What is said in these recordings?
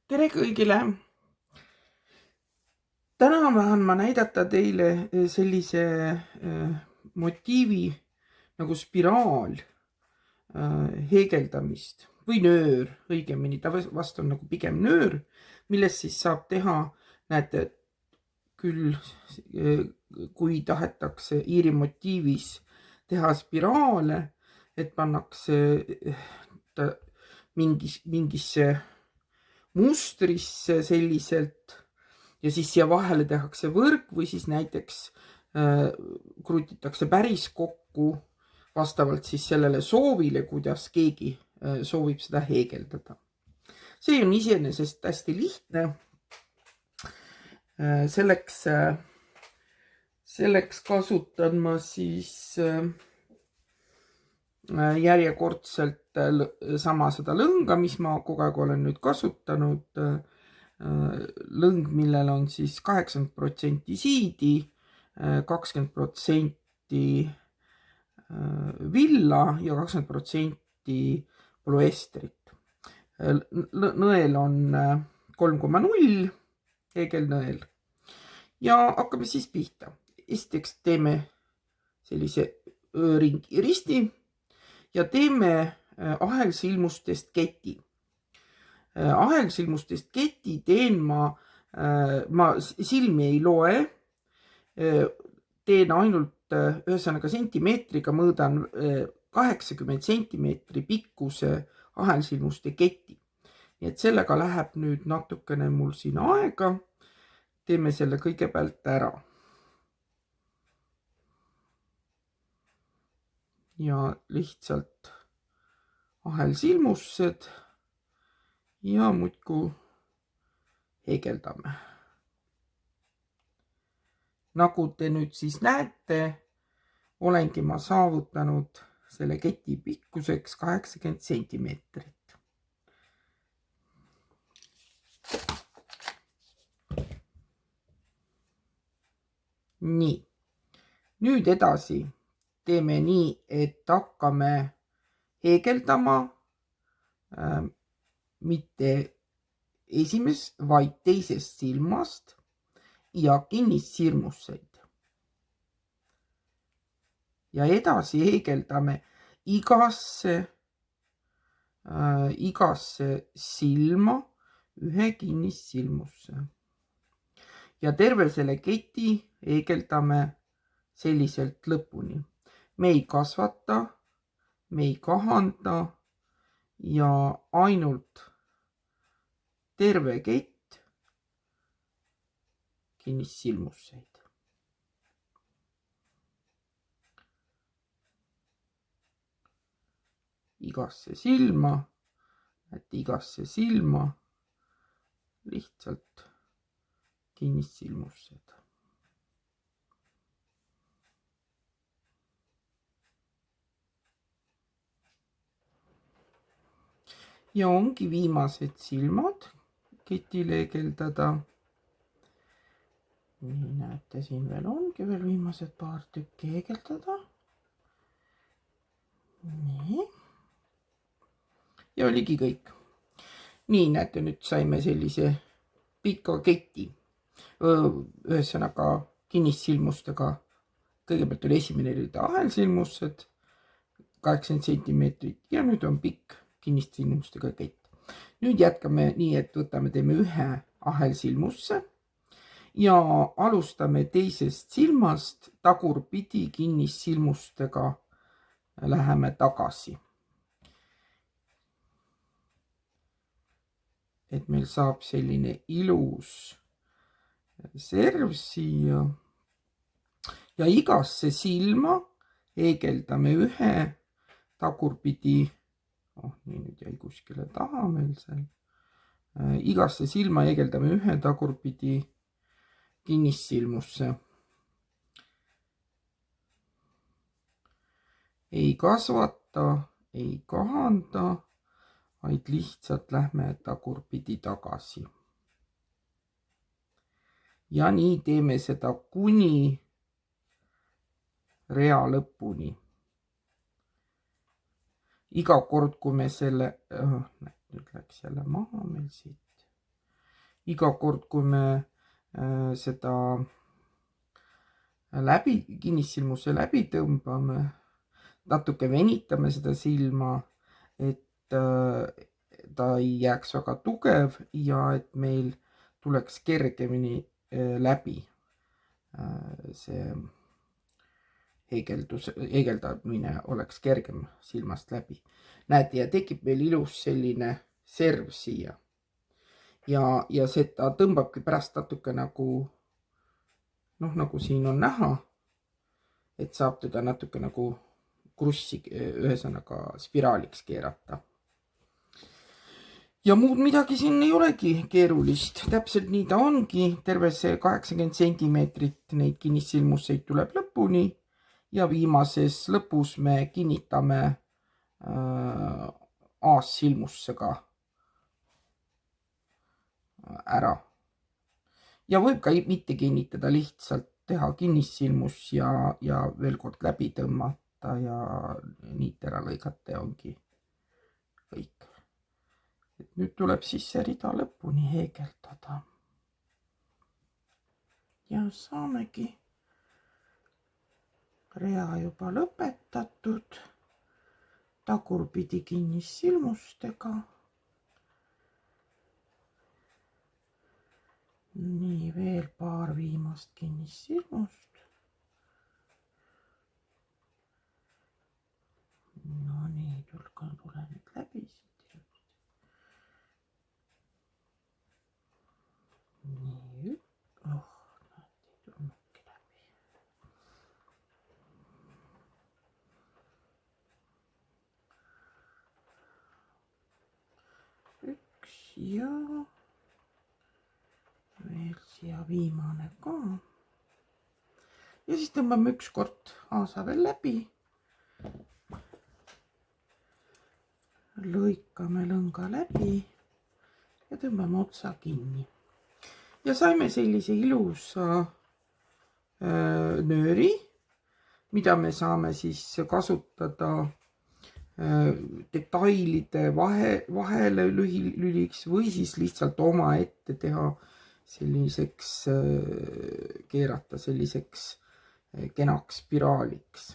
tere kõigile! Täna tahan ma näidata teile sellise motiivi nagu spiraal heegeldamist või nöör, õigemini, ta vast on nagu pigem nöör, millest siis saab teha, näete, küll kui tahetakse Iiri motiivis teha spiraale, et pannakse mingisse mustrisse selliselt ja siis siia vahele tehakse võrk või siis näiteks krutitakse päris kokku vastavalt siis sellele soovile, kuidas keegi soovib seda heegeldada. See on iseenesest hästi lihtne. Selleks kasutan ma siis järjekordselt sama seda lõnga, mis ma kogu aeg olen nüüd kasutanud. Lõng, millel on siis 80% siidi, 20% villa ja 20% polüestrit. Nõel on 3,0 heegelnõel ja hakkame siis pihta. Esiteks teeme sellise risti ja teeme ahelsilmustest keti. Ahelsilmustest keti teen ma silmi ei loe, teen ainult ühesõnaga sentimeetriga, mõõdan 80 sentimeetri pikkuse ahelsilmuste keti. Nii et sellega läheb nüüd natukene mul siin aega. Teeme selle kõigepealt ära. Ja lihtsalt ahelsilmused ja muudkui heegeldame. Nagu te nüüd siis näete, olengi ma saavutanud selle keti pikkuseks 80 sentimeetrit. Nii, nüüd edasi teeme nii, et hakkame heegeldama mitte esimest, vaid teisest silmast ja kinnissirmuseid. Ja edasi heegeldame igasse silma ühe kinnissirmusse. Ja terve selle keti heegeldame selliselt lõpuni. Me ei kasvata, me ei kahanda ja ainult terve kett kinnissirmuseid. Igasse silma, igasse silma lihtsalt kinnissirmused. Ja ongi viimased silmad ketile heegeldada. Nii, näete, siin veel ongi veel viimased paar tükki heegeldada. Nii. Ja oligi kõik. Nii, näete, nüüd saime sellise pika keti. Ühesõnaga kinnissirmustega. Kõigepealt oli esimene rida ahelsilmused, 80 sentimeetrit ja nüüd on pikk kinnissirmustega kett. Nüüd jätkame nii, et teeme ühe ahelsilmusse ja alustame teisest silmast tagurpidi kinnissirmustega läheme tagasi. Et meil saab selline ilus serv siia ja igasse silma heegeldame ühe tagurpidi. Nii nüüd jäi kuskile taha meil seal. Igasse silma heegeldame ühe tagurpidi kinnissirmusse. Ei kasvata, ei kahanda, vaid lihtsalt lähme tagurpidi tagasi. Ja nii teeme seda kuni rea lõpuni. Iga kord, kui me selle, nüüd läks jälle maha meil siit. iga kord, kui me seda kinnissilmuse läbi tõmbame, natuke venitame seda silma, et ta ei jääks väga tugev ja et meil tuleks kergemini läbi see heegeldamine oleks kergem silmast läbi. Näete, ja tekib meil ilus selline serv siia. Ja seda tõmbabki pärast natuke nagu, nagu siin on näha, et saab teda natuke nagu krussi, ühesõnaga spiraaliks keerata. Ja muud midagi siin ei olegi keerulist, täpselt nii ta ongi, terve see 80 sentimeetrit neid kinnissilmuseid tuleb lõpuni ja viimases lõpus me kinnitame aassilmusega ära. Ja võib ka mitte kinnitada, lihtsalt teha kinnissilmus ja veel kord läbi tõmmata ja niit ära lõigata ja ongi kõik. Et nüüd tuleb siis see rida lõpuni heegeldada. Ja saamegi rea juba lõpetatud tagurpidi kinnissilmustega. Nii, veel paar viimast kinnissilmust. No nii, tule nüüd läbi siit. Nii, näed, ei tulnudki läbi. Üks ja veel siia viimane ka. Ja siis tõmbame üks kord aasa veel läbi. Lõikame lõnga läbi ja tõmbame otsa kinni. Ja saime sellise ilusa nööri, mida me saame siis kasutada detailide vahele lüliks või siis lihtsalt omaette teha selliseks, keerata selliseks kenaks spiraaliks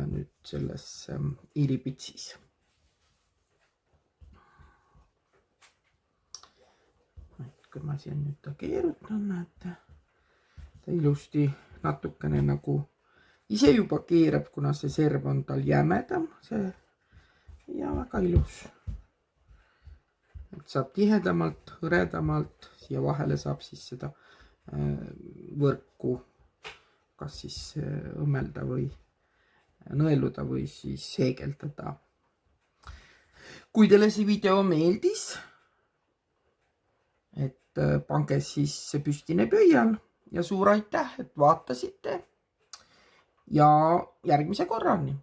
nüüd selles iiripitsis. Kui ma siin nüüd ta keerutan, näete, ta ilusti natukene nagu ise juba keerab, kuna see serv on tal jämedam, ja väga ilus. Et saab tihedamalt, hõredamalt, siia vahele saab siis seda võrku kas siis õmmelda või nõeluda või siis heegeldada. Kui teile see video meeldis, et pange siis püstine pöial ja suur aitäh, et vaatasite ja järgmise korrani!